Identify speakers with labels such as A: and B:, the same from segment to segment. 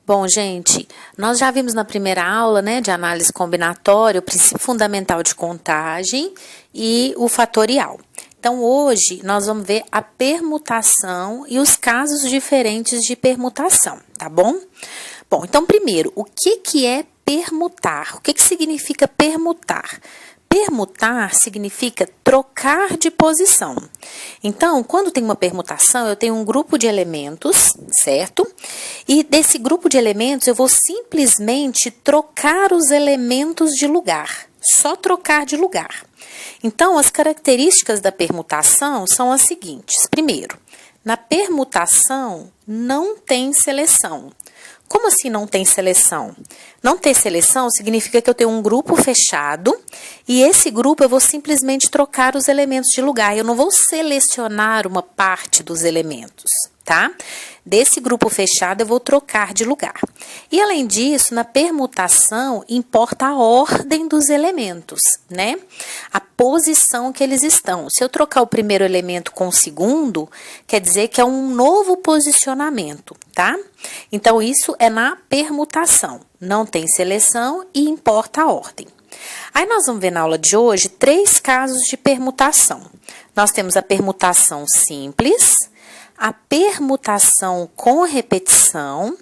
A: Bom, gente, nós já vimos na primeira aula, né, de análise combinatória, o princípio fundamental de contagem e o fatorial. Então, hoje, nós vamos ver a permutação e os casos diferentes de permutação, tá bom? Bom, então, primeiro, o que é permutar? O que significa permutar? Permutar significa trocar de posição. Então, quando tem uma permutação, eu tenho um grupo de elementos, certo? E desse grupo de elementos, eu vou simplesmente trocar os elementos de lugar. Só trocar de lugar. Então, as características da permutação são as seguintes. Primeiro, na permutação não tem seleção. Como assim não tem seleção? Não ter seleção significa que eu tenho um grupo fechado e esse grupo eu vou simplesmente trocar os elementos de lugar. Eu não vou selecionar uma parte dos elementos, tá? Desse grupo fechado eu vou trocar de lugar. E além disso, na permutação importa a ordem dos elementos, né? A posição que eles estão. Se eu trocar o primeiro elemento com o segundo, quer dizer que é um novo posicionamento, tá? Então, isso é na permutação. Não tem seleção e importa a ordem. Aí, nós vamos ver na aula de hoje 3 casos de permutação. Nós temos a permutação simples, a permutação com repetição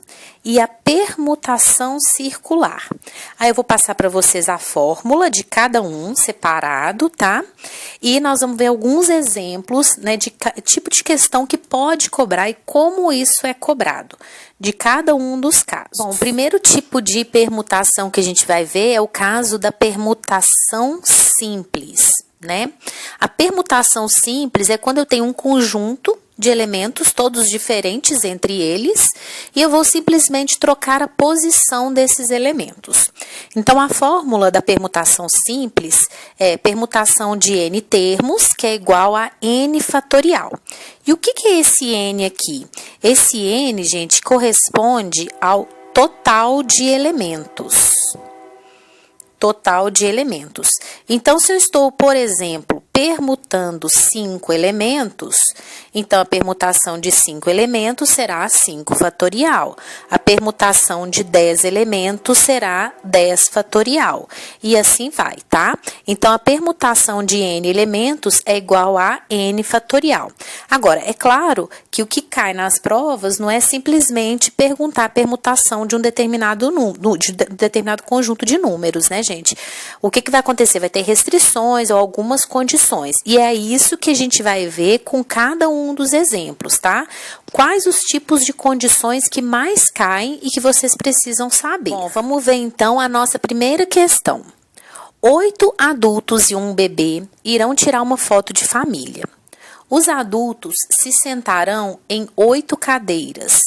A: e a permutação circular. Aí eu vou passar para vocês a fórmula de cada um separado, tá? E nós vamos ver alguns exemplos, né, de tipo de questão que pode cobrar e como isso é cobrado de cada um dos casos. Bom, o primeiro tipo de permutação que a gente vai ver é o caso da permutação simples, né? A permutação simples é quando eu tenho um conjunto de elementos, todos diferentes entre eles, e eu vou simplesmente trocar a posição desses elementos. Então, a fórmula da permutação simples é permutação de n termos, que é igual a n fatorial. E o que é esse n aqui? Esse n, gente, corresponde ao total de elementos. Total de elementos. Então, se eu estou, por exemplo, permutando 5 elementos, então a permutação de 5 elementos será 5 fatorial. A permutação de 10 elementos será 10 fatorial. E assim vai, tá? Então, a permutação de n elementos é igual a n fatorial. Agora, é claro que o que cai nas provas não é simplesmente perguntar a permutação de um determinado conjunto de números, né, gente? O que vai acontecer? Vai ter restrições ou algumas condições. E é isso que a gente vai ver com cada um dos exemplos, tá? Quais os tipos de condições que mais caem e que vocês precisam saber. Bom, vamos ver então a nossa primeira questão. 8 adultos e um bebê irão tirar uma foto de família. Os adultos se sentarão em 8 cadeiras,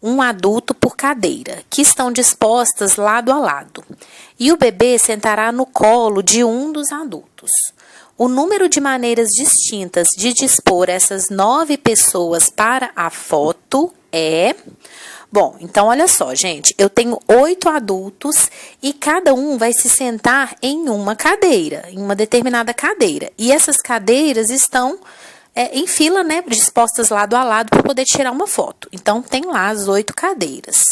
A: um adulto por cadeira, que estão dispostas lado a lado. E o bebê sentará no colo de um dos adultos. O número de maneiras distintas de dispor essas 9 pessoas para a foto é... Bom, então olha só, gente, eu tenho 8 adultos e cada um vai se sentar em uma cadeira, em uma determinada cadeira. E essas cadeiras estão em fila, né, dispostas lado a lado para poder tirar uma foto. Então, tem lá as 8 cadeiras.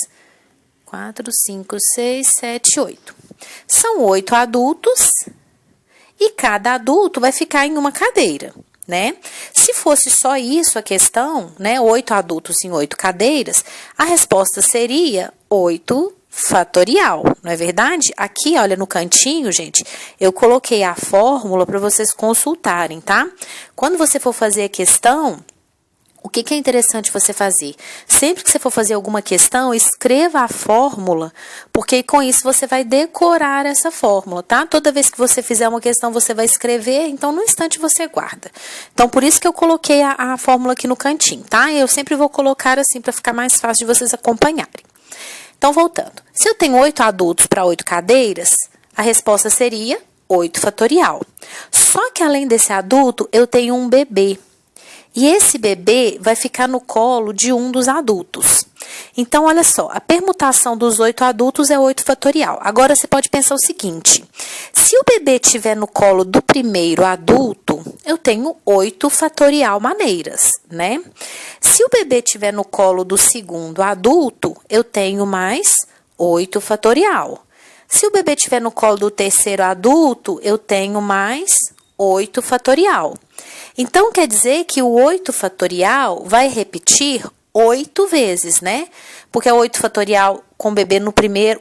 A: 4, 5, 6, 7, 8. São 8 adultos e cada adulto vai ficar em uma cadeira, né? Se fosse só isso a questão, né, 8 adultos em 8 cadeiras, a resposta seria 8 fatorial, não é verdade? Aqui, olha, no cantinho, gente, eu coloquei a fórmula para vocês consultarem, tá? Quando você for fazer a questão, o que é interessante você fazer? Sempre que você for fazer alguma questão, escreva a fórmula, porque com isso você vai decorar essa fórmula, tá? Toda vez que você fizer uma questão, você vai escrever, então no instante você guarda. Então, por isso que eu coloquei a fórmula aqui no cantinho, tá? Eu sempre vou colocar assim para ficar mais fácil de vocês acompanharem. Então, voltando. Se eu tenho 8 adultos para 8 cadeiras, a resposta seria 8 fatorial. Só que além desse adulto, eu tenho um bebê. E esse bebê vai ficar no colo de um dos adultos. Então, olha só, a permutação dos 8 adultos é 8 fatorial. Agora, você pode pensar o seguinte, se o bebê estiver no colo do primeiro adulto, eu tenho 8 fatorial maneiras, né? Se o bebê estiver no colo do segundo adulto, eu tenho mais 8 fatorial. Se o bebê estiver no colo do terceiro adulto, eu tenho mais 8 fatorial. Então, quer dizer que o 8 fatorial vai repetir 8 vezes, né? Porque é 8 fatorial com o bebê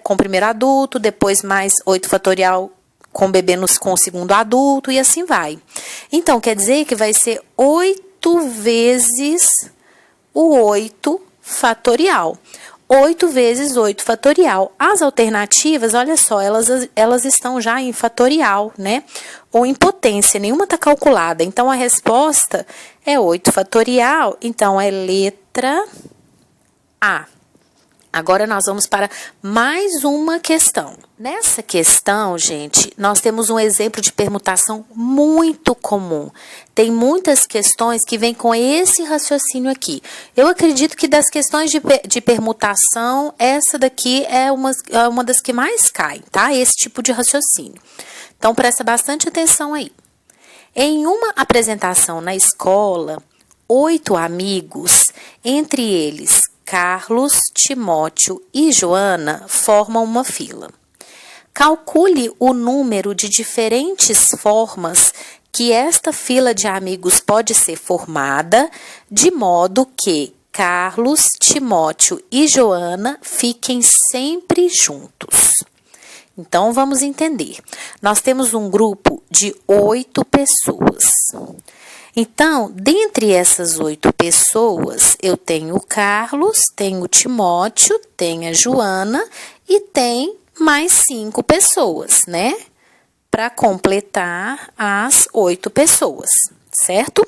A: com o primeiro adulto, depois mais 8 fatorial com o bebê com o segundo adulto e assim vai. Então, quer dizer que vai ser 8 vezes o 8 fatorial. 8 vezes 8 fatorial. As alternativas, olha só, elas estão já em fatorial, né? Ou em potência, nenhuma está calculada. Então, a resposta é 8 fatorial, então é letra A. Agora, nós vamos para mais uma questão. Nessa questão, gente, nós temos um exemplo de permutação muito comum. Tem muitas questões que vêm com esse raciocínio aqui. Eu acredito que das questões de permutação, essa daqui é uma das que mais cai, tá? Esse tipo de raciocínio. Então, presta bastante atenção aí. Em uma apresentação na escola, 8 amigos, entre eles Carlos, Timóteo e Joana, formam uma fila. Calcule o número de diferentes formas que esta fila de amigos pode ser formada, de modo que Carlos, Timóteo e Joana fiquem sempre juntos. Então, vamos entender. Nós temos um grupo de 8 pessoas. Então, dentre essas 8 pessoas, eu tenho o Carlos, tenho o Timóteo, tenho a Joana e tem mais 5 pessoas, né? Para completar as 8 pessoas, certo?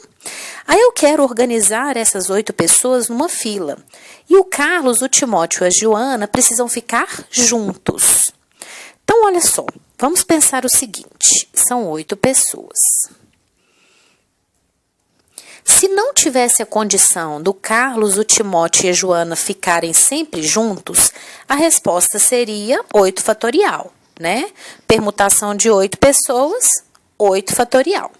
A: Aí eu quero organizar essas 8 pessoas numa fila. E o Carlos, o Timóteo e a Joana precisam ficar juntos. Então, olha só, vamos pensar o seguinte, são 8 pessoas. Se não tivesse a condição do Carlos, o Timóteo e a Joana ficarem sempre juntos, a resposta seria 8 fatorial, né? Permutação de 8 pessoas, 8 fatorial.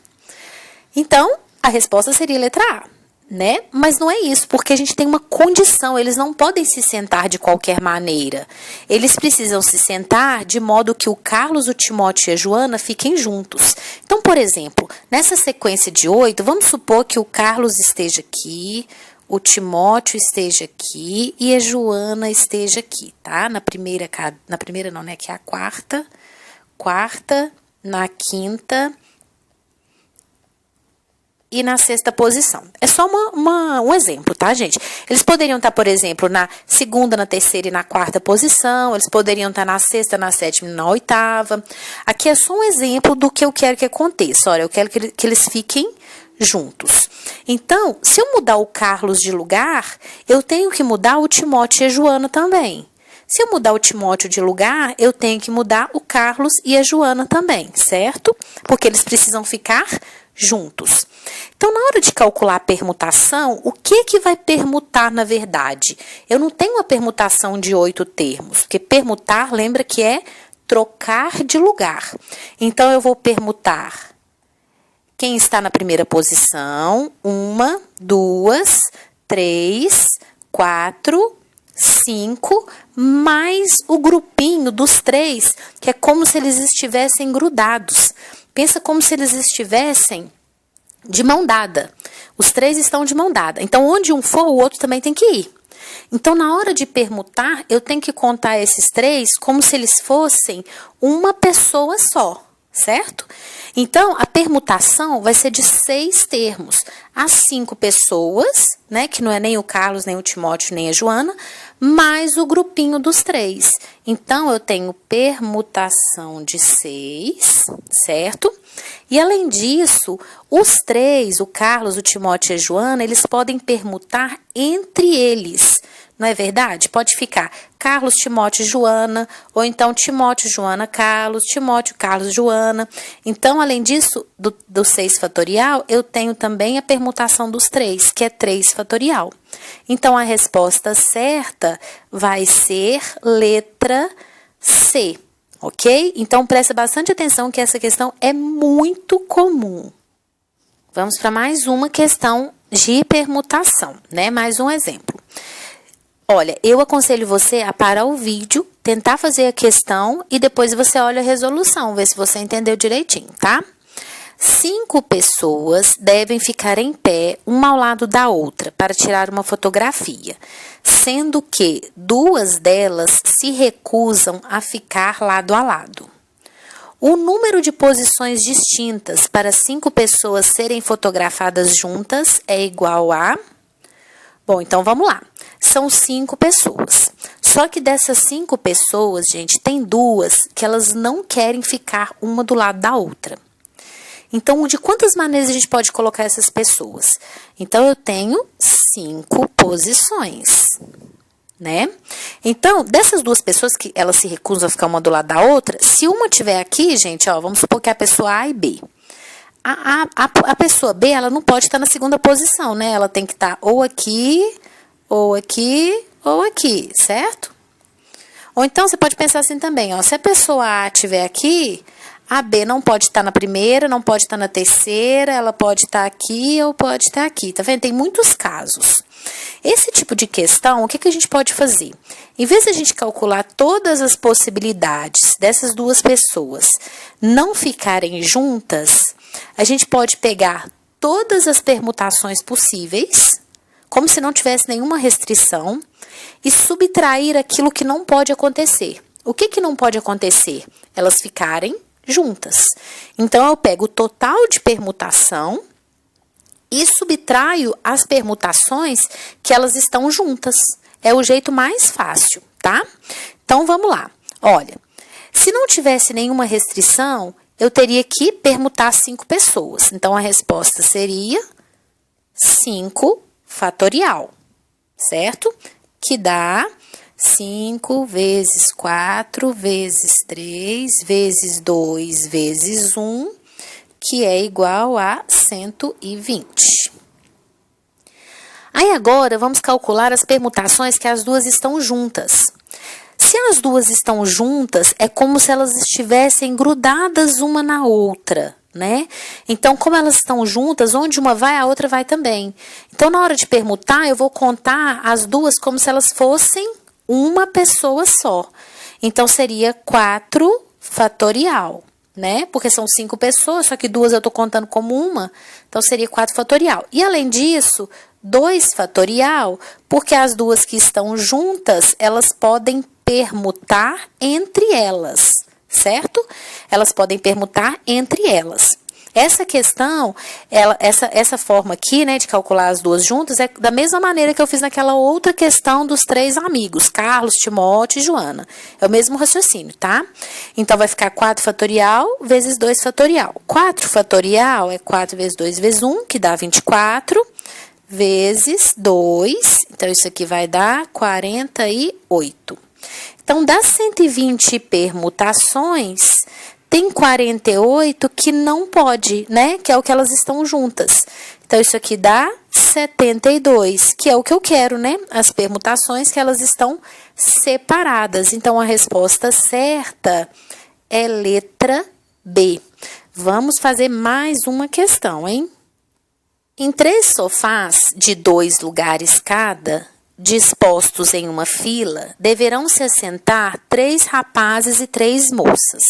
A: Então, a resposta seria letra A, né? Mas não é isso, porque a gente tem uma condição, eles não podem se sentar de qualquer maneira. Eles precisam se sentar de modo que o Carlos, o Timóteo e a Joana fiquem juntos. Então, por exemplo, nessa sequência de 8, vamos supor que o Carlos esteja aqui, o Timóteo esteja aqui e a Joana esteja aqui, tá? Na primeira não, né? Aqui é a quarta, na quinta e na 6ª posição. É só um exemplo, tá, gente? Eles poderiam estar, por exemplo, na 2ª, na 3ª e na 4ª posição, eles poderiam estar na 6ª, na 7ª e na 8ª. Aqui é só um exemplo do que eu quero que aconteça. Olha, eu quero que eles fiquem juntos. Então, se eu mudar o Carlos de lugar, eu tenho que mudar o Timóteo e a Joana também. Se eu mudar o Timóteo de lugar, eu tenho que mudar o Carlos e a Joana também, certo? Porque eles precisam ficar juntos. Então, na hora de calcular a permutação, o que vai permutar na verdade? Eu não tenho uma permutação de 8 termos, porque permutar, lembra que é trocar de lugar. Então, eu vou permutar quem está na primeira posição, 1, 2, 3, 4, 5, mais o grupinho dos 3, que é como se eles estivessem grudados. Pensa como se eles estivessem de mão dada. Os 3 estão de mão dada. Então, onde um for, o outro também tem que ir. Então, na hora de permutar, eu tenho que contar esses 3 como se eles fossem uma pessoa só, certo? Então, a permutação vai ser de 6 termos. As 5 pessoas, né, que não é nem o Carlos, nem o Timóteo, nem a Joana, mais o grupinho dos 3. Então, eu tenho permutação de 6, certo? E, além disso, os 3, o Carlos, o Timóteo e a Joana, eles podem permutar entre eles, Não é verdade? Pode ficar Carlos, Timóteo, Joana, ou então Timóteo, Joana, Carlos, Timóteo, Carlos, Joana. Então, além disso, do 6 fatorial, eu tenho também a permutação dos 3, que é 3 fatorial. Então, a resposta certa vai ser letra C, ok? Então, presta bastante atenção que essa questão é muito comum. Vamos para mais uma questão de permutação, né? Mais um exemplo. Olha, eu aconselho você a parar o vídeo, tentar fazer a questão e depois você olha a resolução, ver se você entendeu direitinho, tá? 5 pessoas devem ficar em pé, uma ao lado da outra, para tirar uma fotografia, sendo que 2 delas se recusam a ficar lado a lado. O número de posições distintas para 5 pessoas serem fotografadas juntas é igual a... Bom, então vamos lá. São 5 pessoas. Só que dessas 5 pessoas, gente, tem 2 que elas não querem ficar uma do lado da outra. Então, de quantas maneiras a gente pode colocar essas pessoas? Então, eu tenho 5 posições, né? Então, dessas 2 pessoas que elas se recusam a ficar uma do lado da outra, se uma tiver aqui, gente, ó, vamos supor que é a pessoa A e B. A pessoa B, ela não pode estar na segunda posição, né? Ela tem que estar ou aqui, ou aqui, ou aqui, certo? Ou então, você pode pensar assim também, ó. Se a pessoa A estiver aqui, a B não pode estar na primeira, não pode estar na terceira, ela pode estar aqui ou pode estar aqui, tá vendo? Tem muitos casos. Esse tipo de questão, o que a gente pode fazer? Em vez de a gente calcular todas as possibilidades dessas 2 pessoas não ficarem juntas, a gente pode pegar todas as permutações possíveis, como se não tivesse nenhuma restrição, e subtrair aquilo que não pode acontecer. O que não pode acontecer? Elas ficarem juntas. Então, eu pego o total de permutação e subtraio as permutações que elas estão juntas. É o jeito mais fácil, tá? Então, vamos lá. Olha, se não tivesse nenhuma restrição, eu teria que permutar 5 pessoas. Então, a resposta seria 5 fatorial, certo? Que dá 5 vezes 4 vezes 3 vezes 2 vezes 1, que é igual a 120. Aí agora vamos calcular as permutações que as 2 estão juntas. Se as 2 estão juntas, é como se elas estivessem grudadas uma na outra, né? Então, como elas estão juntas, onde uma vai, a outra vai também. Então, na hora de permutar, eu vou contar as 2 como se elas fossem uma pessoa só. Então, seria 4 fatorial, né? Porque são 5 pessoas, só que 2 eu estou contando como uma, então seria 4 fatorial. E, além disso, 2 fatorial, porque as 2 que estão juntas, elas podem permutar entre elas, certo? Elas podem permutar entre elas. Essa questão, essa forma aqui, né, de calcular as 2 juntas, é da mesma maneira que eu fiz naquela outra questão dos 3 amigos, Carlos, Timóteo e Joana. É o mesmo raciocínio, tá? Então, vai ficar 4 fatorial vezes 2 fatorial. 4 fatorial é 4 vezes 2 vezes 1, que dá 24, vezes 2. Então, isso aqui vai dar 48. Então, das 120 permutações, tem 48 que não pode, né? Que é o que elas estão juntas. Então, isso aqui dá 72, que é o que eu quero, né? As permutações que elas estão separadas. Então, a resposta certa é letra B. Vamos fazer mais uma questão, hein? Em 3 sofás de 2 lugares cada, dispostos em uma fila, deverão se assentar 3 rapazes e 3 moças.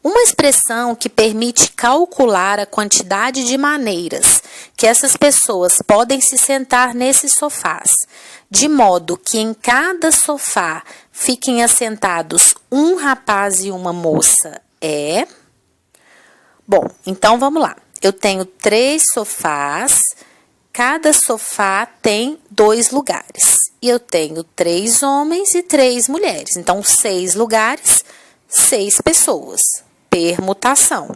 A: Uma expressão que permite calcular a quantidade de maneiras que essas pessoas podem se sentar nesses sofás, de modo que em cada sofá fiquem assentados um rapaz e uma moça, é... Bom, então vamos lá. Eu tenho 3 sofás, cada sofá tem 2 lugares. E eu tenho 3 homens e 3 mulheres. Então, 6 lugares, 6 pessoas. Permutação.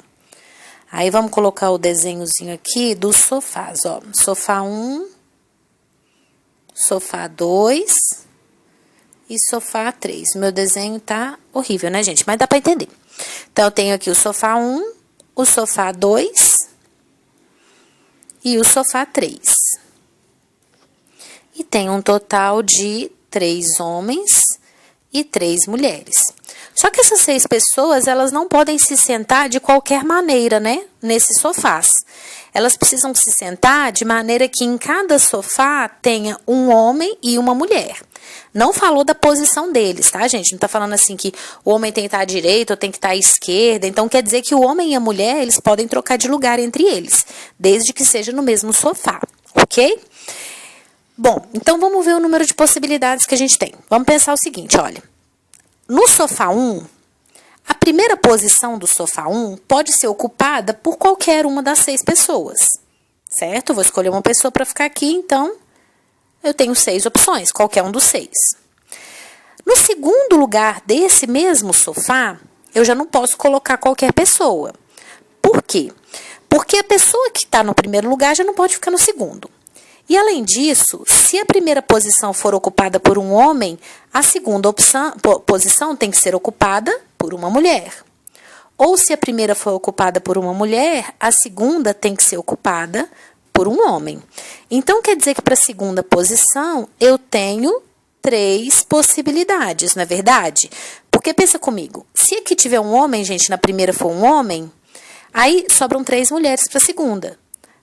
A: Aí, vamos colocar o desenhozinho aqui dos sofás, ó. Sofá 1, sofá 2 e sofá 3. Meu desenho tá horrível, né, gente? Mas dá para entender. Então, eu tenho aqui o sofá 1, o sofá 2 e o sofá 3. E tem um total de 3 homens e 3 mulheres. Só que essas 6 pessoas, elas não podem se sentar de qualquer maneira, né? Nesses sofás. Elas precisam se sentar de maneira que em cada sofá tenha um homem e uma mulher. Não falou da posição deles, tá, gente? Não tá falando assim que o homem tem que estar à direita ou tem que estar à esquerda. Então, quer dizer que o homem e a mulher, eles podem trocar de lugar entre eles, desde que seja no mesmo sofá, ok? Bom, então vamos ver o número de possibilidades que a gente tem. Vamos pensar o seguinte, olha. No sofá 1, a primeira posição do sofá 1 pode ser ocupada por qualquer uma das 6 pessoas, certo? Vou escolher uma pessoa para ficar aqui, então eu tenho 6 opções, qualquer um dos 6. No segundo lugar desse mesmo sofá, eu já não posso colocar qualquer pessoa. Por quê? Porque a pessoa que está no primeiro lugar já não pode ficar no segundo. E, além disso, se a primeira posição for ocupada por um homem, a segunda posição tem que ser ocupada por uma mulher. Ou, se a primeira for ocupada por uma mulher, a segunda tem que ser ocupada por um homem. Então, quer dizer que para a segunda posição, eu tenho 3 possibilidades, não é verdade? Porque, pensa comigo, se aqui tiver um homem, gente, na primeira for um homem, aí sobram 3 mulheres para a segunda.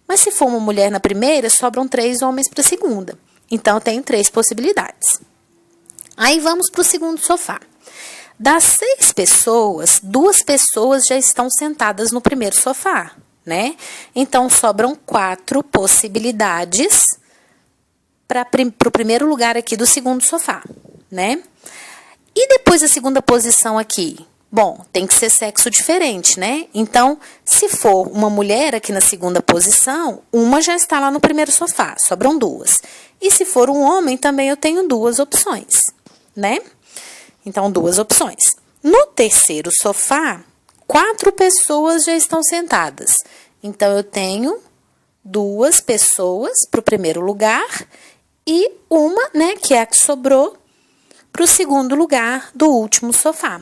A: Mas se for uma mulher na primeira, sobram 3 homens para a segunda. Então, eu tenho 3 possibilidades. Aí, vamos para o segundo sofá. Das 6 pessoas, 2 pessoas já estão sentadas no primeiro sofá, né? Então, sobram 4 possibilidades para o primeiro lugar aqui do segundo sofá, né? E depois a segunda posição aqui? Bom, tem que ser sexo diferente, né? Então, se for uma mulher aqui na segunda posição, uma já está lá no primeiro sofá, sobram 2. E se for um homem, também eu tenho 2 opções, né? Então, 2 opções. No terceiro sofá, 4 pessoas já estão sentadas. Então, eu tenho 2 pessoas para o primeiro lugar e uma, né, que é a que sobrou, para o segundo lugar do último sofá.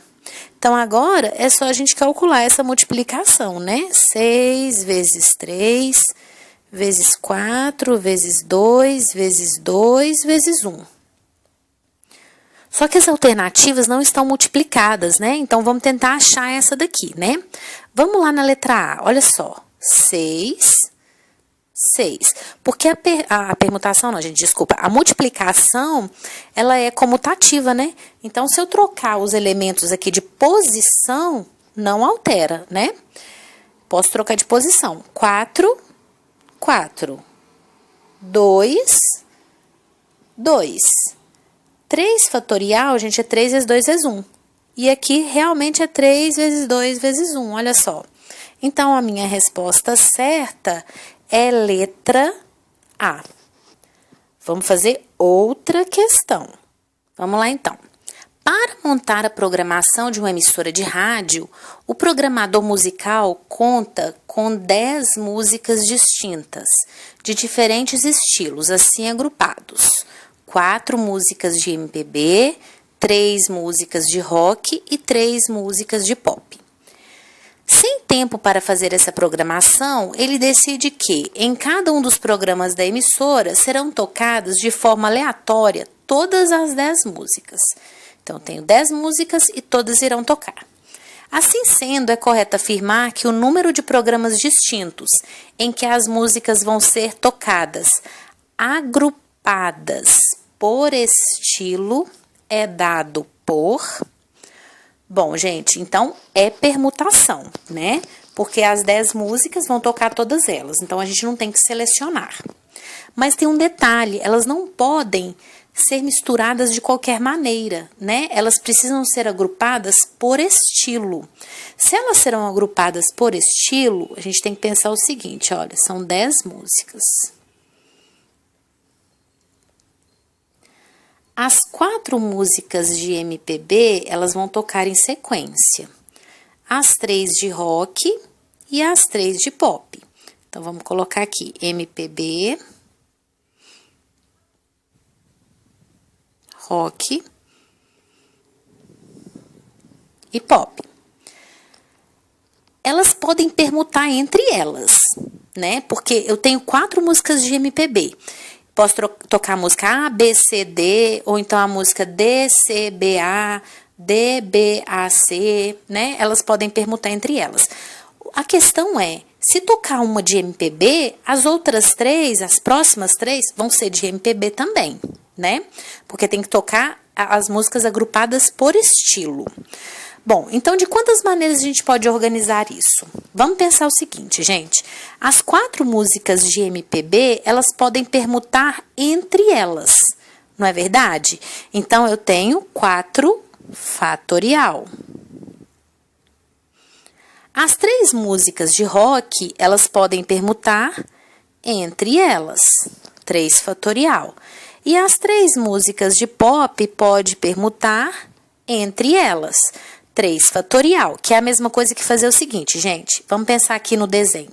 A: Então, agora é só a gente calcular essa multiplicação, né? 6 vezes 3, vezes 4, vezes 2, vezes 2, vezes 1. Só que as alternativas não estão multiplicadas, né? Então, vamos tentar achar essa daqui, né? Vamos lá na letra A, olha só. 6, 6. Porque a permutação, não, gente, desculpa. A multiplicação, ela é comutativa, né? Então, se eu trocar os elementos aqui de posição, não altera, né? Posso trocar de posição. 4, 4. 2, 2. 3 fatorial, gente, é 3 vezes 2 vezes 1. E aqui, realmente, é 3 vezes 2 vezes 1, olha só. Então, a minha resposta certa é letra A. Vamos fazer outra questão. Vamos lá, então. Para montar a programação de uma emissora de rádio, o programador musical conta com 10 músicas distintas, de diferentes estilos, assim agrupados. 4 músicas de MPB, 3 músicas de rock e 3 músicas de pop. Sem tempo para fazer essa programação, ele decide que, em cada um dos programas da emissora, serão tocadas de forma aleatória todas as 10 músicas. Então, eu tenho 10 músicas e todas irão tocar. Assim sendo, é correto afirmar que o número de programas distintos em que as músicas vão ser tocadas, agrupadas por estilo, é dado por... Bom, gente, então é permutação, né? Porque as 10 músicas vão tocar todas elas, então a gente não tem que selecionar. Mas tem um detalhe, elas não podem ser misturadas de qualquer maneira, né? Elas precisam ser agrupadas por estilo. Se elas serão agrupadas por estilo, a gente tem que pensar o seguinte, olha, são 10 músicas. As 4 músicas de MPB, elas vão tocar em sequência. As 3 de rock e as 3 de pop. Então, vamos colocar aqui MPB, rock e pop. Elas podem permutar entre elas, né? Porque eu tenho 4 músicas de MPB. Posso tocar a música A, B, C, D, ou então a música D, C, B, A, D, B, A, C, né? Elas podem permutar entre elas. A questão é, se tocar uma de MPB, as outras 3, as próximas 3, vão ser de MPB também, né? Porque tem que tocar as músicas agrupadas por estilo. Bom, então de quantas maneiras a gente pode organizar isso? Vamos pensar o seguinte, gente. As 4 músicas de MPB, elas podem permutar entre elas, não é verdade? Então, eu tenho 4 fatorial. As 3 músicas de rock, elas podem permutar entre elas, 3 fatorial. E as 3 músicas de pop pode permutar entre elas, 3 fatorial, que é a mesma coisa que fazer o seguinte, gente. Vamos pensar aqui no desenho.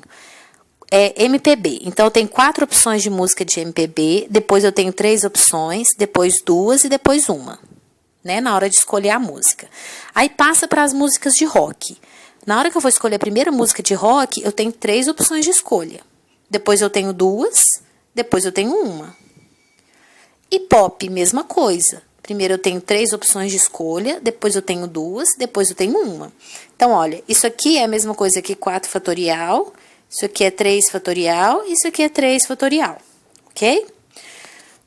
A: É MPB. Então, eu tenho 4 opções de música de MPB, depois eu tenho 3 opções, depois 2 e depois 1, né? Na hora de escolher a música. Aí passa para as músicas de rock. Na hora que eu vou escolher a primeira música de rock, eu tenho 3 opções de escolha. Depois eu tenho 2, depois eu tenho 1. E pop, mesma coisa. Primeiro eu tenho 3 opções de escolha, depois eu tenho 2, depois eu tenho 1. Então, olha, isso aqui é a mesma coisa que 4 fatorial, isso aqui é 3 fatorial, isso aqui é 3 fatorial, ok?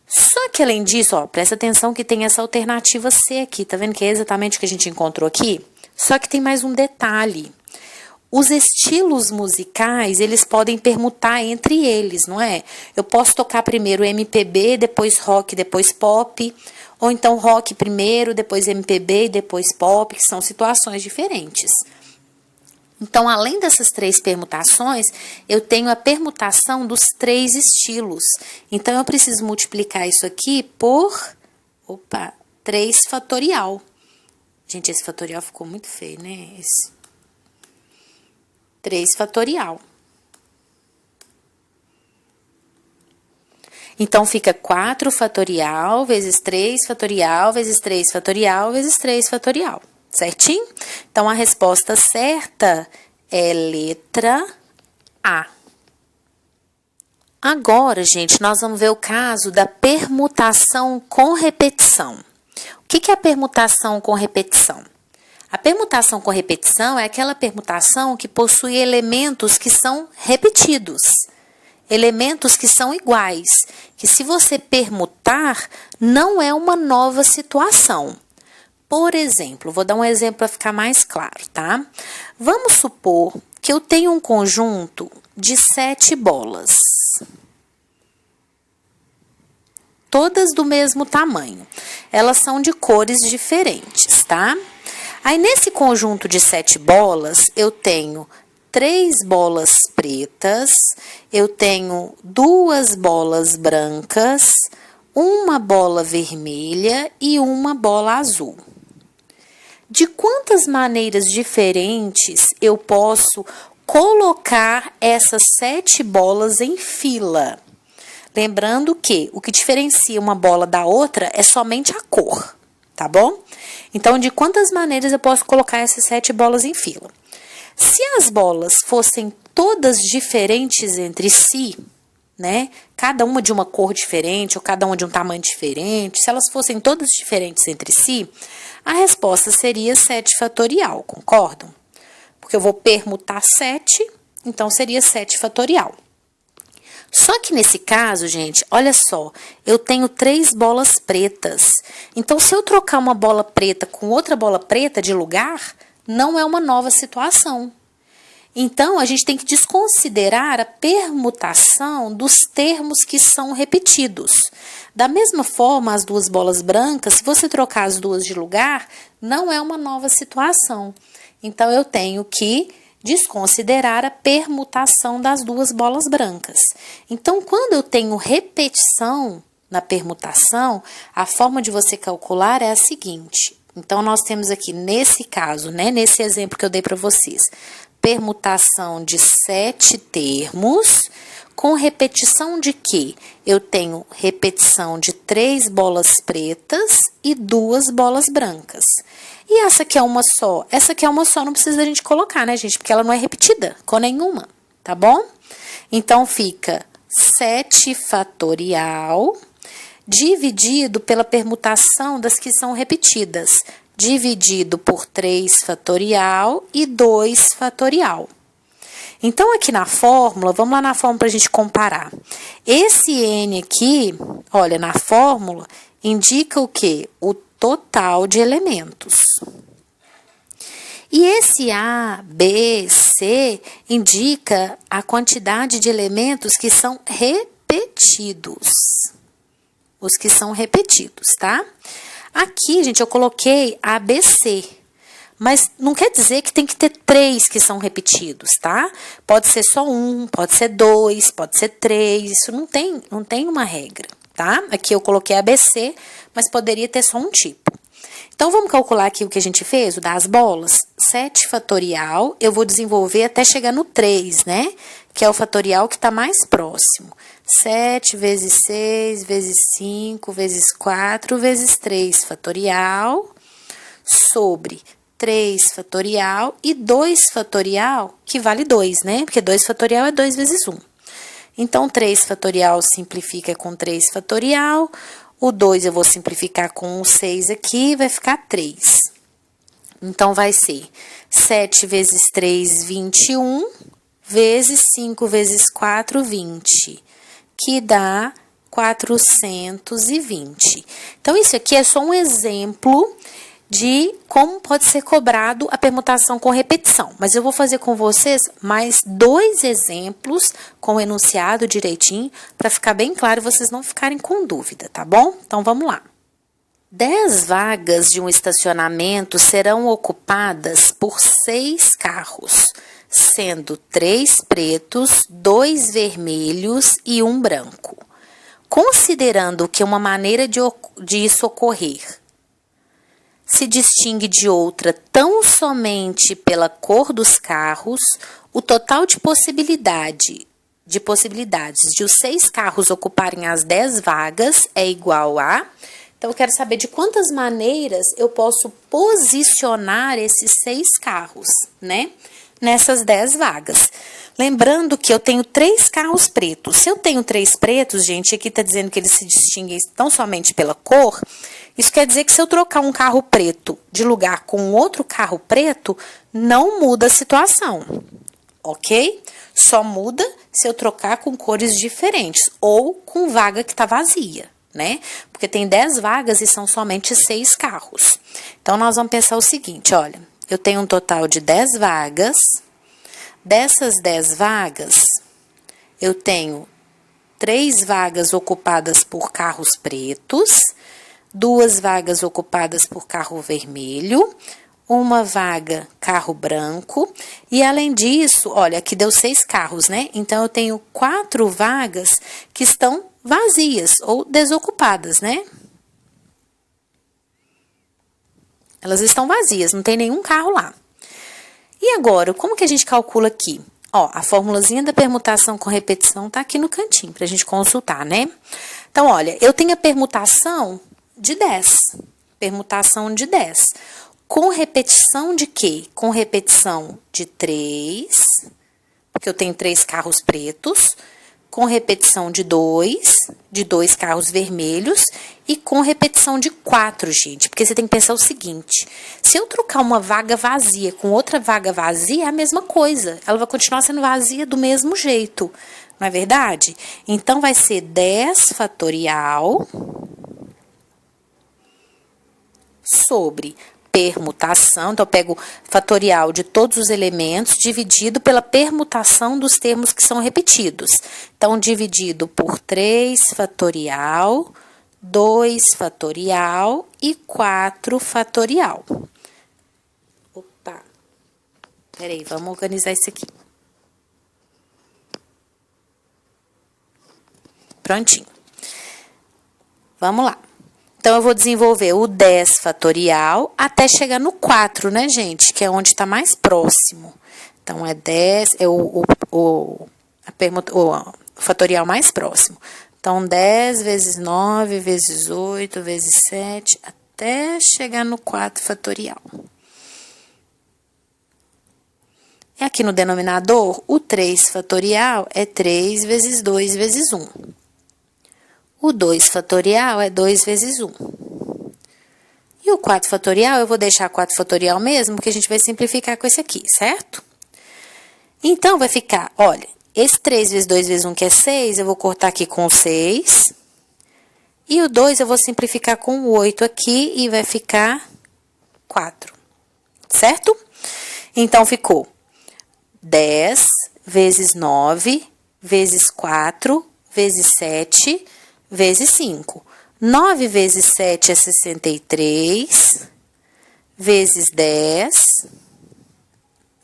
A: Só que além disso, ó, presta atenção que tem essa alternativa C aqui, tá vendo que é exatamente o que a gente encontrou aqui? Só que tem mais um detalhe. Os estilos musicais, eles podem permutar entre eles, não é? Eu posso tocar primeiro MPB, depois rock, depois pop, ou então rock primeiro, depois MPB e depois pop, que são situações diferentes. Então, além dessas 3 permutações, eu tenho a permutação dos 3 estilos. Então, eu preciso multiplicar isso aqui por 3 fatorial. Gente, esse fatorial ficou muito feio, né? 3 fatorial. Então, fica 4 fatorial vezes 3 fatorial vezes 3 fatorial vezes 3 fatorial. Certinho? Então, a resposta certa é letra A. Agora, gente, nós vamos ver o caso da permutação com repetição. O que é a permutação com repetição? A permutação com repetição é aquela permutação que possui elementos que são repetidos, elementos que são iguais, que se você permutar, não é uma nova situação. Por exemplo, vou dar um exemplo para ficar mais claro, tá? Vamos supor que eu tenho um conjunto de 7 bolas, todas do mesmo tamanho. Elas são de cores diferentes, tá? Aí, nesse conjunto de 7 bolas, eu tenho 3 bolas pretas, eu tenho 2 bolas brancas, 1 bola vermelha e 1 bola azul. De quantas maneiras diferentes eu posso colocar essas 7 bolas em fila? Lembrando que o que diferencia uma bola da outra é somente a cor, tá bom? Então, de quantas maneiras eu posso colocar essas 7 bolas em fila? Se as bolas fossem todas diferentes entre si, né? Cada uma de uma cor diferente ou cada uma de um tamanho diferente, se elas fossem todas diferentes entre si, a resposta seria 7 fatorial, concordam? Porque eu vou permutar 7, então seria 7 fatorial. Só que nesse caso, gente, olha só, eu tenho 3 bolas pretas. Então, se eu trocar uma bola preta com outra bola preta de lugar, não é uma nova situação. Então, a gente tem que desconsiderar a permutação dos termos que são repetidos. Da mesma forma, as 2 bolas brancas, se você trocar as 2 de lugar, não é uma nova situação. Então, eu tenho que desconsiderar a permutação das 2 bolas brancas. Então, quando eu tenho repetição na permutação, a forma de você calcular é a seguinte. Então, nós temos aqui, nesse caso, né, nesse exemplo que eu dei para vocês, permutação de 7 termos, com repetição de quê? Eu tenho repetição de 3 bolas pretas e 2 bolas brancas. E essa aqui é uma só? Essa aqui é uma só, não precisa a gente colocar, né, gente? Porque ela não é repetida com nenhuma, tá bom? Então, fica 7 fatorial dividido pela permutação das que são repetidas, dividido por 3 fatorial e 2 fatorial. Então, aqui na fórmula, vamos lá na fórmula para a gente comparar. Esse N aqui, olha, na fórmula, indica o quê? O total de elementos. E esse A, B, C, indica a quantidade de elementos que são repetidos. Os que são repetidos, tá? Aqui, gente, eu coloquei A, B, C. Mas não quer dizer que tem que ter 3 que são repetidos, tá? Pode ser só 1, pode ser 2, pode ser 3. Isso não tem uma regra, tá? Aqui eu coloquei ABC, mas poderia ter só um tipo. Então, vamos calcular aqui o que a gente fez, o das bolas. 7 fatorial, eu vou desenvolver até chegar no 3, né? Que é o fatorial que está mais próximo. 7 vezes 6, vezes 5, vezes 4, vezes 3 fatorial, sobre 3 fatorial e 2 fatorial, que vale 2, né? Porque 2 fatorial é 2 vezes 1. Então, 3 fatorial simplifica com 3 fatorial. O 2 eu vou simplificar com o 6 aqui, vai ficar 3. Então, vai ser 7 vezes 3, 21, vezes 5 vezes 4, 20, que dá 420. Então, isso aqui é só um exemplo de como pode ser cobrado a permutação com repetição. Mas eu vou fazer com vocês mais 2 exemplos com o enunciado direitinho, para ficar bem claro e vocês não ficarem com dúvida, tá bom? Então, vamos lá. 10 vagas de um estacionamento serão ocupadas por 6 carros, sendo 3 pretos, 2 vermelhos e 1 branco. Considerando que uma maneira de isso ocorrer se distingue de outra tão somente pela cor dos carros, o total de possibilidades de os 6 carros ocuparem as 10 vagas é igual a... Então, eu quero saber de quantas maneiras eu posso posicionar esses 6 carros, né? Nessas 10 vagas. Lembrando que eu tenho 3 carros pretos. Se eu tenho 3 pretos, gente, aqui está dizendo que eles se distinguem tão somente pela cor. Isso quer dizer que se eu trocar um carro preto de lugar com outro carro preto, não muda a situação, ok? Só muda se eu trocar com cores diferentes ou com vaga que está vazia, né? Porque tem 10 vagas e são somente 6 carros. Então, nós vamos pensar o seguinte, olha, eu tenho um total de 10 vagas. Dessas 10 vagas, eu tenho 3 vagas ocupadas por carros pretos, 2 vagas ocupadas por carro vermelho, 1 vaga carro branco, e além disso, olha, aqui deu 6 carros, né? Então, eu tenho 4 vagas que estão vazias ou desocupadas, né? Elas estão vazias, não tem nenhum carro lá. E agora, como que a gente calcula aqui? Ó, a formulazinha da permutação com repetição tá aqui no cantinho pra gente consultar, né? Então, olha, eu tenho a permutação de 10. Permutação de 10. Com repetição de quê? Com repetição de 3, porque eu tenho 3 carros pretos, com repetição de 2 carros vermelhos, e com repetição de 4, gente. Porque você tem que pensar o seguinte, se eu trocar uma vaga vazia com outra vaga vazia, é a mesma coisa. Ela vai continuar sendo vazia do mesmo jeito, não é verdade? Então, vai ser 10 fatorial sobre permutação, então eu pego fatorial de todos os elementos dividido pela permutação dos termos que são repetidos. Então, dividido por 3 fatorial, 2 fatorial e 4 fatorial. Opa, peraí, vamos organizar isso aqui. Prontinho. Vamos lá. Então, eu vou desenvolver o 10 fatorial até chegar no 4, né, gente? Que é onde está mais próximo. Então, é 10, é o fatorial mais próximo. Então, 10 vezes 9, vezes 8, vezes 7, até chegar no 4 fatorial. E aqui no denominador, o 3 fatorial é 3 vezes 2 vezes 1. O 2 fatorial é 2 vezes 1. E o 4 fatorial, eu vou deixar 4 fatorial mesmo, porque a gente vai simplificar com esse aqui, certo? Então, vai ficar, olha, esse 3 vezes 2 vezes 1, que é 6, eu vou cortar aqui com 6. E o 2 eu vou simplificar com o 8 aqui e vai ficar 4, certo? Então, ficou 10 vezes 9 vezes 4 vezes 7 vezes 5. 9 vezes 7 é 63, vezes 10,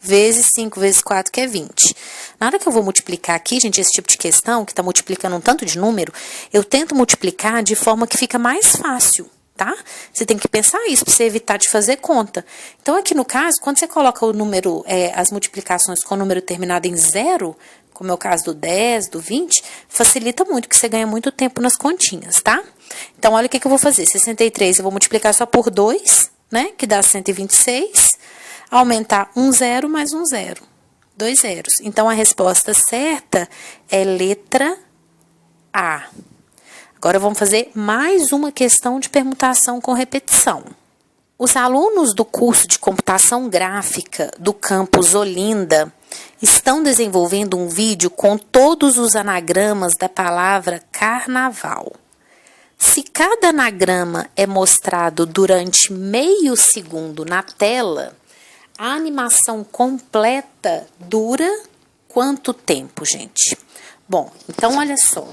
A: vezes 5 vezes 4, que é 20. Na hora que eu vou multiplicar aqui, gente, esse tipo de questão, que está multiplicando um tanto de número, eu tento multiplicar de forma que fica mais fácil, tá? Você tem que pensar isso para você evitar de fazer conta. Então, aqui no caso, quando você coloca o número, as multiplicações com o número terminado em 0, como é o caso do 10, do 20, facilita muito, porque você ganha muito tempo nas continhas, tá? Então, olha o que eu vou fazer. 63 eu vou multiplicar só por 2, né? Que dá 126. Aumentar um zero mais um zero. 2 zeros. Então, a resposta certa é letra A. Agora, vamos fazer mais uma questão de permutação com repetição. Os alunos do curso de computação gráfica do campus Olinda estão desenvolvendo um vídeo com todos os anagramas da palavra carnaval. Se cada anagrama é mostrado durante meio segundo na tela, a animação completa dura quanto tempo, gente? Bom, então olha só.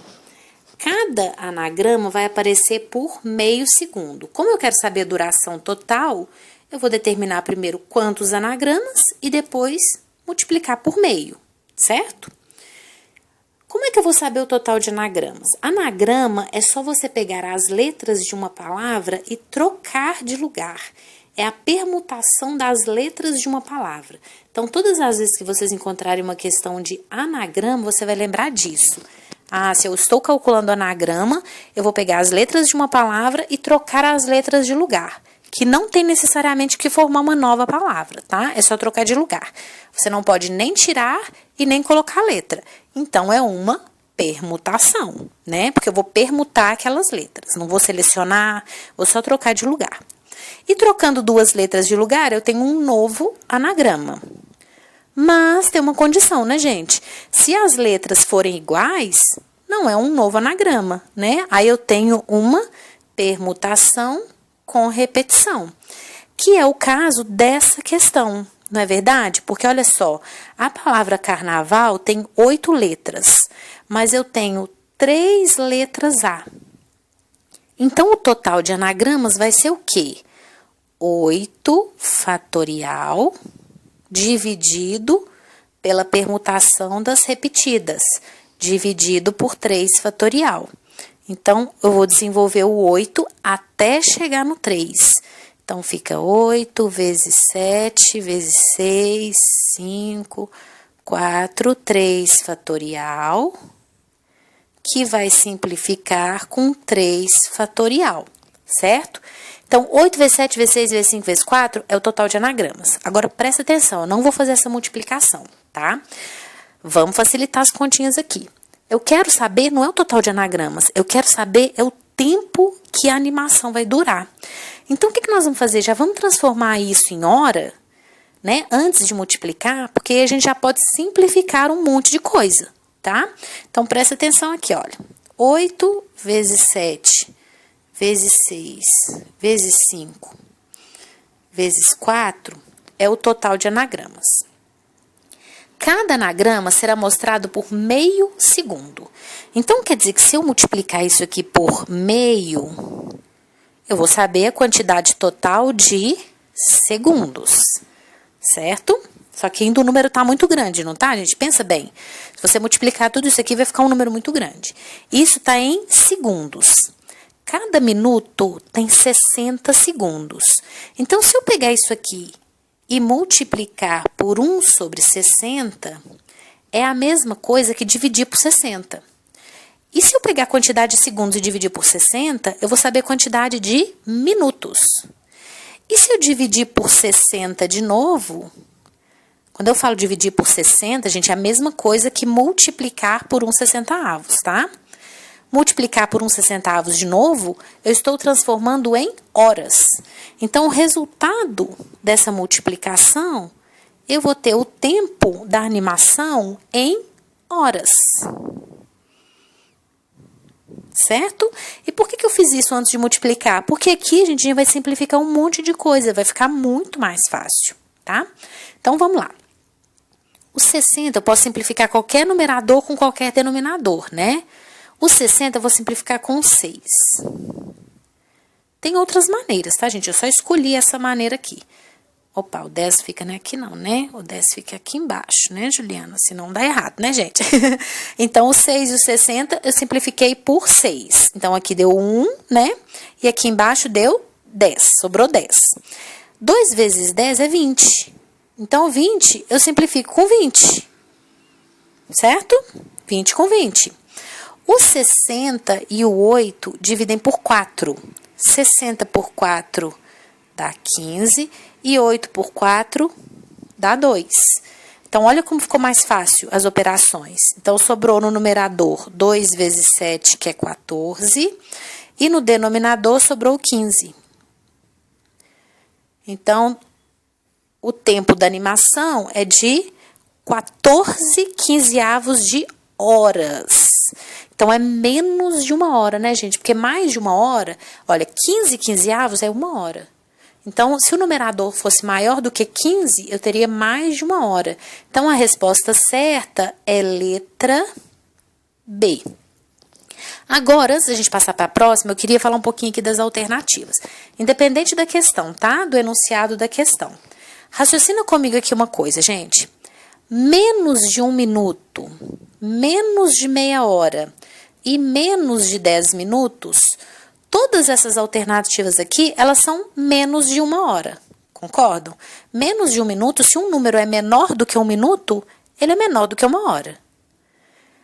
A: Cada anagrama vai aparecer por meio segundo. Como eu quero saber a duração total, eu vou determinar primeiro quantos anagramas e depois multiplicar por meio, certo? Como é que eu vou saber o total de anagramas? Anagrama é só você pegar as letras de uma palavra e trocar de lugar. É a permutação das letras de uma palavra. Então, todas as vezes que vocês encontrarem uma questão de anagrama, você vai lembrar disso. Ah, se eu estou calculando anagrama, eu vou pegar as letras de uma palavra e trocar as letras de lugar, que não tem necessariamente que formar uma nova palavra, tá? É só trocar de lugar. Você não pode nem tirar e nem colocar a letra. Então, é uma permutação, né? Porque eu vou permutar aquelas letras. Não vou selecionar, vou só trocar de lugar. E trocando duas letras de lugar, eu tenho um novo anagrama. Mas tem uma condição, né, gente? Se as letras forem iguais, não é um novo anagrama, né? Aí eu tenho uma permutação com repetição, que é o caso dessa questão, não é verdade? Porque olha só, a palavra carnaval tem 8 letras, mas eu tenho 3 letras A. Então, o total de anagramas vai ser o quê? 8 fatorial dividido pela permutação das repetidas, dividido por 3 fatorial. Então, eu vou desenvolver o 8 até chegar no 3. Então, fica 8 vezes 7 vezes 6, 5, 4, 3 fatorial, que vai simplificar com 3 fatorial, certo? Então, 8 vezes 7 vezes 6 vezes 5 vezes 4 é o total de anagramas. Agora, presta atenção, eu não vou fazer essa multiplicação, tá? Vamos facilitar as continhas aqui. Eu quero saber, não é o total de anagramas, eu quero saber é o tempo que a animação vai durar. Então, o que nós vamos fazer? Já vamos transformar isso em hora, né? Antes de multiplicar, porque a gente já pode simplificar um monte de coisa, tá? Então, presta atenção aqui, olha. 8 vezes 7 vezes 6, vezes 5, vezes 4, é o total de anagramas. Cada anagrama será mostrado por meio segundo. Então, quer dizer que se eu multiplicar isso aqui por meio, eu vou saber a quantidade total de segundos, certo? Só que ainda o número está muito grande, não tá, gente? Pensa bem. Se você multiplicar tudo isso aqui, vai ficar um número muito grande. Isso está em segundos. Cada minuto tem 60 segundos. Então, se eu pegar isso aqui e multiplicar por 1 sobre 60, é a mesma coisa que dividir por 60. E se eu pegar a quantidade de segundos e dividir por 60, eu vou saber a quantidade de minutos. E se eu dividir por 60 de novo, quando eu falo dividir por 60, gente, é a mesma coisa que multiplicar por 1/60, tá? Multiplicar por 1/60 de novo, eu estou transformando em horas. Então, o resultado dessa multiplicação, eu vou ter o tempo da animação em horas. Certo? E por que eu fiz isso antes de multiplicar? Porque aqui a gente vai simplificar um monte de coisa, vai ficar muito mais fácil, tá? Então, vamos lá. O 60 eu posso simplificar qualquer numerador com qualquer denominador, né? O 60 eu vou simplificar com 6. Tem outras maneiras, tá, gente? Eu só escolhi essa maneira aqui. Opa, o 10 fica aqui não, né? O 10 fica aqui embaixo, né, Juliana? Senão dá errado, né, gente? Então, o 6 e o 60 eu simplifiquei por 6. Então, aqui deu 1, né? E aqui embaixo deu 10, sobrou 10. 2 vezes 10 é 20. Então, 20 eu simplifico com 20. Certo? 20 com 20. O 60 e o 8 dividem por 4. 60 por 4 dá 15 e 8 por 4 dá 2. Então, olha como ficou mais fácil as operações. Então, sobrou no numerador 2 vezes 7, que é 14, e no denominador sobrou 15. Então, o tempo da animação é de 14/15 de horas. Então, é menos de 1 hora, né, gente? Porque mais de 1 hora, olha, 15/15 é 1 hora. Então, se o numerador fosse maior do que 15, eu teria mais de 1 hora. Então, a resposta certa é letra B. Agora, antes da gente passar para a próxima, eu queria falar um pouquinho aqui das alternativas. Independente da questão, tá? Do enunciado da questão. Raciocina comigo aqui uma coisa, gente. Menos de 1 minuto, menos de meia hora e menos de 10 minutos, todas essas alternativas aqui, elas são menos de 1 hora, concordam? Menos de 1 minuto, se um número é menor do que 1 minuto, ele é menor do que 1 hora.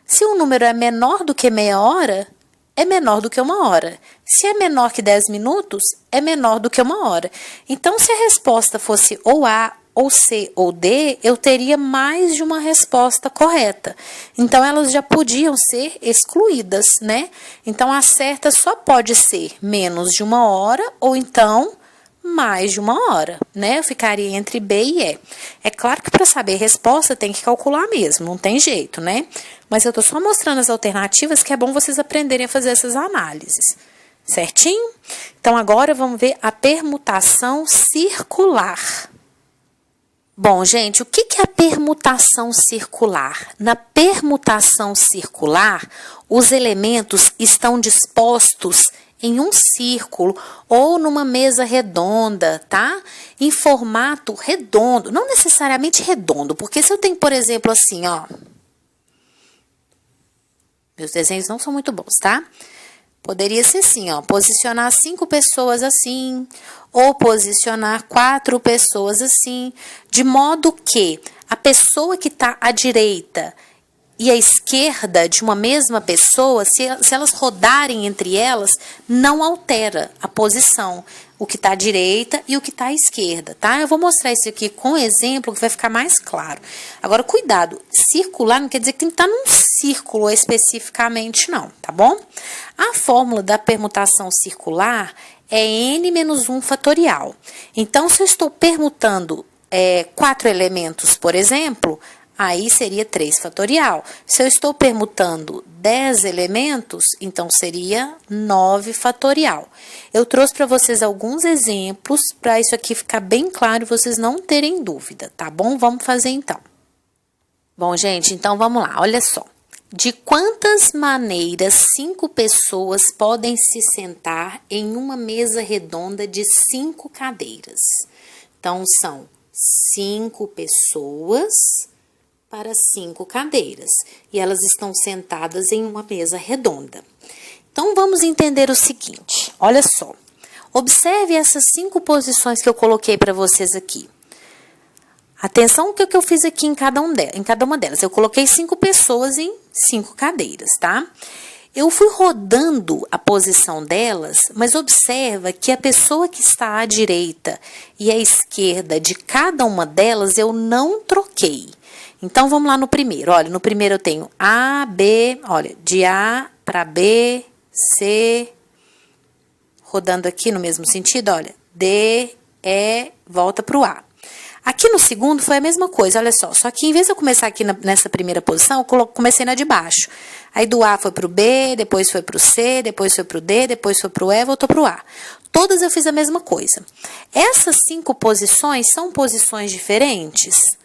A: Se um número é menor do que meia hora, é menor do que 1 hora. Se é menor que 10 minutos, é menor do que 1 hora. Então, se a resposta fosse ou A, ou C, ou D, eu teria mais de uma resposta correta. Então, elas já podiam ser excluídas, né? Então, a certa só pode ser menos de 1 hora, ou então mais de 1 hora, né? Eu ficaria entre B e E. É claro que para saber a resposta tem que calcular mesmo, não tem jeito, né? Mas eu tô só mostrando as alternativas que é bom vocês aprenderem a fazer essas análises. Certinho? Então, agora vamos ver a permutação circular. Bom, gente, o que é a permutação circular? Na permutação circular, os elementos estão dispostos em um círculo ou numa mesa redonda, tá? Em formato redondo, não necessariamente redondo, porque se eu tenho, por exemplo, assim, ó. Meus desenhos não são muito bons, tá? Poderia ser assim, ó, posicionar 5 pessoas assim, ou posicionar 4 pessoas assim, de modo que a pessoa que está à direita e à esquerda de uma mesma pessoa, se elas rodarem entre elas, não altera a posição, o que está à direita e o que está à esquerda, tá? Eu vou mostrar isso aqui com exemplo que vai ficar mais claro. Agora, cuidado, circular não quer dizer que tem que estar num círculo especificamente, não, tá bom? A fórmula da permutação circular é n-1 fatorial. Então, se eu estou permutando 4 elementos, por exemplo, aí seria 3 fatorial. Se eu estou permutando 10 elementos, então seria 9 fatorial. Eu trouxe para vocês alguns exemplos para isso aqui ficar bem claro e vocês não terem dúvida, tá bom? Vamos fazer então. Bom, gente, então vamos lá, olha só. De quantas maneiras 5 pessoas podem se sentar em uma mesa redonda de 5 cadeiras? Então, são 5 pessoas para 5 cadeiras. E elas estão sentadas em uma mesa redonda. Então, vamos entender o seguinte. Olha só. Observe essas 5 posições que eu coloquei para vocês aqui. Atenção o que eu fiz aqui em cada uma delas. Eu coloquei 5 pessoas em 5 cadeiras, tá? Eu fui rodando a posição delas, mas observa que a pessoa que está à direita e à esquerda de cada uma delas eu não troquei. Então, vamos lá no primeiro. Olha, no primeiro eu tenho A, B, olha, de A para B, C, rodando aqui no mesmo sentido, olha, D, E, volta para o A. Aqui no segundo foi a mesma coisa, olha só que em vez de eu começar aqui nessa primeira posição, eu comecei na de baixo. Aí do A foi para o B, depois foi para o C, depois foi para o D, depois foi para o E, voltou para o A. Todas eu fiz a mesma coisa. Essas 5 posições são posições diferentes?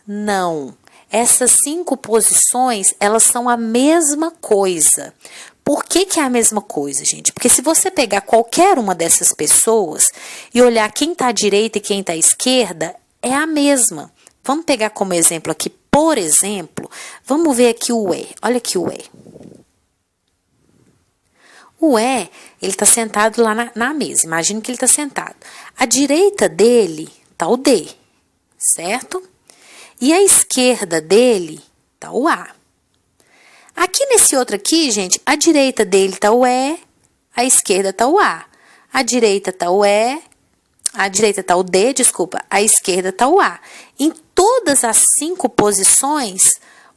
A: Não. Essas 5 posições, elas são a mesma coisa. Por que é a mesma coisa, gente? Porque se você pegar qualquer uma dessas pessoas e olhar quem está à direita e quem está à esquerda, é a mesma. Vamos pegar como exemplo aqui, por exemplo, vamos ver aqui o E. Olha aqui o E. O E, ele está sentado lá na mesa. Imagina que ele está sentado. À direita dele está o D, certo? E à esquerda dele está o A. Aqui nesse outro aqui, gente, à direita dele está o E, à esquerda está o A. À direita está o E, à direita está o D, desculpa, à esquerda está o A. Em todas as 5 posições,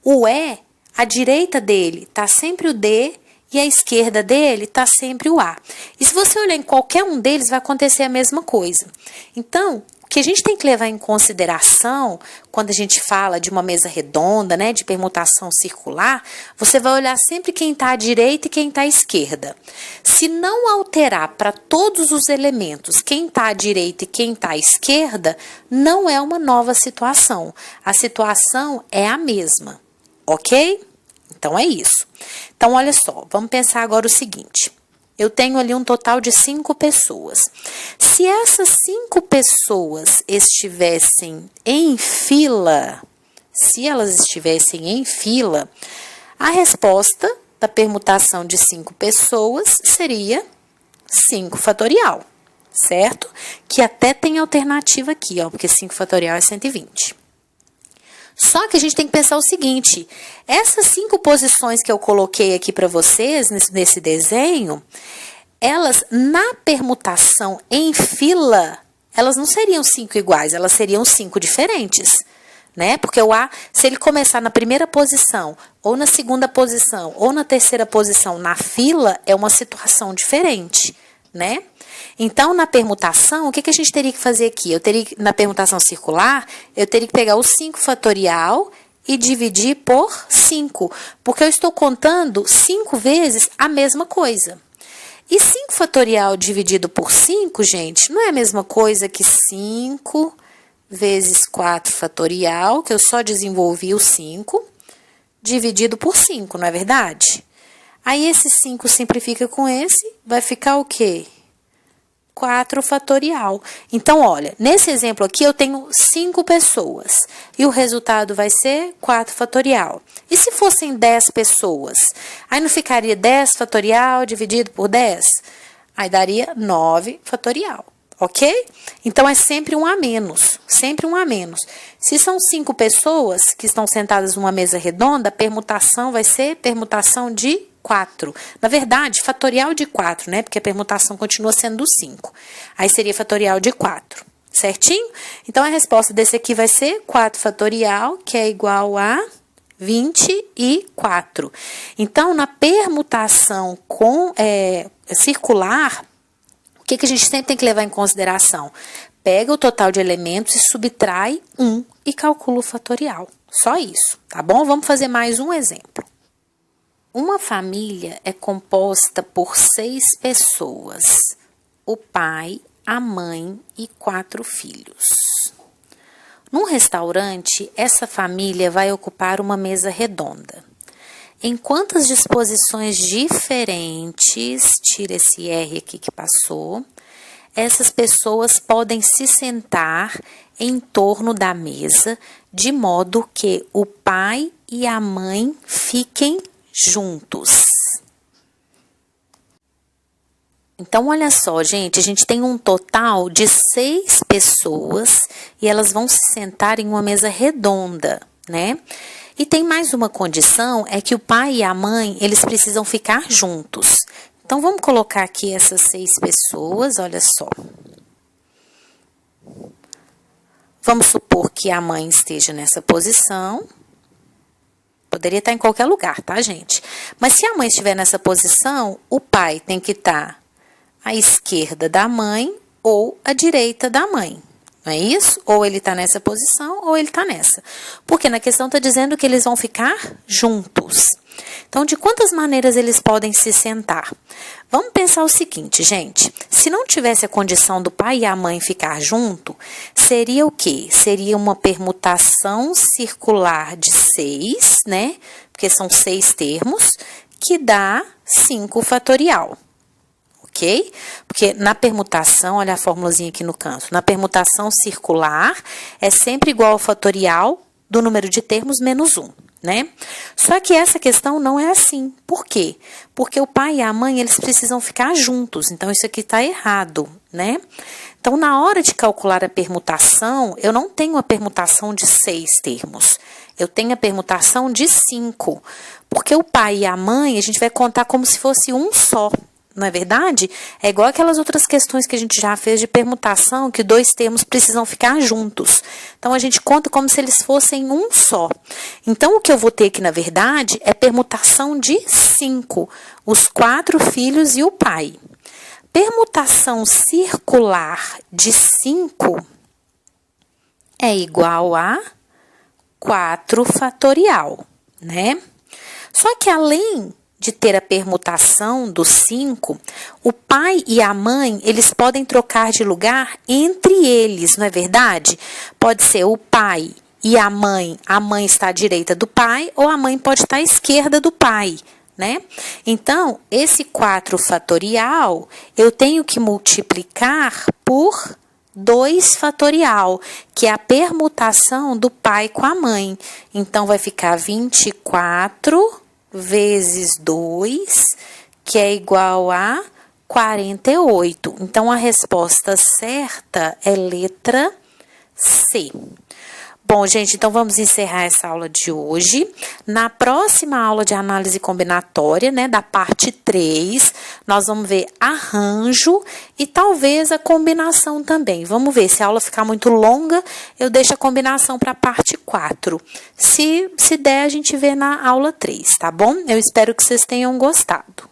A: o E, à direita dele está sempre o D e à esquerda dele está sempre o A. E se você olhar em qualquer um deles, vai acontecer a mesma coisa. Então, o que a gente tem que levar em consideração quando a gente fala de uma mesa redonda, né, de permutação circular, você vai olhar sempre quem está à direita e quem está à esquerda. Se não alterar para todos os elementos quem está à direita e quem está à esquerda, não é uma nova situação. A situação é a mesma, ok? Então é isso. Então olha só, vamos pensar agora o seguinte. Eu tenho ali um total de 5 pessoas. Se essas 5 pessoas estivessem em fila, a resposta da permutação de 5 pessoas seria 5 fatorial, certo? Que até tem alternativa aqui, ó, porque 5 fatorial é 120. Só que a gente tem que pensar o seguinte, essas 5 posições que eu coloquei aqui para vocês nesse desenho, elas na permutação em fila, elas não seriam 5 iguais, elas seriam 5 diferentes, né? Porque o A, se ele começar na primeira posição, ou na segunda posição, ou na terceira posição na fila, é uma situação diferente, né? Então, na permutação, o que a gente teria que fazer aqui? Na permutação circular, eu teria que pegar o 5 fatorial e dividir por 5, porque eu estou contando 5 vezes a mesma coisa. E 5 fatorial dividido por 5, gente, não é a mesma coisa que 5 vezes 4 fatorial, que eu só desenvolvi o 5, dividido por 5, não é verdade? Aí, esse 5 simplifica com esse, vai ficar o quê? 4 fatorial. Então, olha, nesse exemplo aqui eu tenho 5 pessoas e o resultado vai ser 4 fatorial. E se fossem 10 pessoas? Aí não ficaria 10 fatorial dividido por 10? Aí daria 9 fatorial, ok? Então, é sempre um a menos, sempre um a menos. Se são 5 pessoas que estão sentadas numa mesa redonda, a permutação vai ser permutação de 4. Na verdade, fatorial de 4, né? Porque a permutação continua sendo 5. Aí seria fatorial de 4, certinho? Então, a resposta desse aqui vai ser 4 fatorial, que é igual a 24. Então, na permutação circular, o que a gente sempre tem que levar em consideração? Pega o total de elementos e subtrai 1 e calcula o fatorial. Só isso, tá bom? Vamos fazer mais um exemplo. Uma família é composta por 6 pessoas, o pai, a mãe e 4 filhos. Num restaurante, essa família vai ocupar uma mesa redonda. Em quantas disposições diferentes, tira esse R aqui que passou, essas pessoas podem se sentar em torno da mesa, de modo que o pai e a mãe fiquem juntos. Então, olha só, gente, a gente tem um total de 6 pessoas e elas vão se sentar em uma mesa redonda, né? E tem mais uma condição, é que o pai e a mãe, eles precisam ficar juntos. Então, vamos colocar aqui essas 6 pessoas, olha só. Vamos supor que a mãe esteja nessa posição. Poderia estar em qualquer lugar, tá, gente? Mas se a mãe estiver nessa posição, o pai tem que estar à esquerda da mãe ou à direita da mãe. Não é isso? Ou ele está nessa posição ou ele está nessa. Porque na questão está dizendo que eles vão ficar juntos. Então, de quantas maneiras eles podem se sentar? Vamos pensar o seguinte, gente. Se não tivesse a condição do pai e a mãe ficar junto, seria o quê? Seria uma permutação circular de 6, né? Porque são 6 termos, que dá 5 fatorial. Ok? Porque na permutação, olha a formulazinha aqui no canto, na permutação circular é sempre igual ao fatorial do número de termos menos 1, né? Só que essa questão não é assim. Por quê? Porque o pai e a mãe, eles precisam ficar juntos, então isso aqui está errado, né? Então, na hora de calcular a permutação, eu não tenho a permutação de 6 termos, eu tenho a permutação de 5, porque o pai e a mãe, a gente vai contar como se fosse um só. Não é verdade? É igual aquelas outras questões que a gente já fez de permutação, que 2 termos precisam ficar juntos. Então, a gente conta como se eles fossem um só. Então, o que eu vou ter aqui, na verdade, é permutação de 5. Os 4 filhos e o pai. Permutação circular de 5 é igual a 4 fatorial, né? Só que além de ter a permutação do 5, o pai e a mãe, eles podem trocar de lugar entre eles, não é verdade? Pode ser o pai e a mãe está à direita do pai, ou a mãe pode estar à esquerda do pai, né? Então, esse 4 fatorial, eu tenho que multiplicar por 2 fatorial, que é a permutação do pai com a mãe. Então, vai ficar 24 vezes 2, que é igual a 48. Então, a resposta certa é letra C. Bom, gente, então vamos encerrar essa aula de hoje. Na próxima aula de análise combinatória, né, da parte 3, nós vamos ver arranjo e talvez a combinação também. Vamos ver, se a aula ficar muito longa, eu deixo a combinação para a parte 4. Se der, a gente vê na aula 3, tá bom? Eu espero que vocês tenham gostado.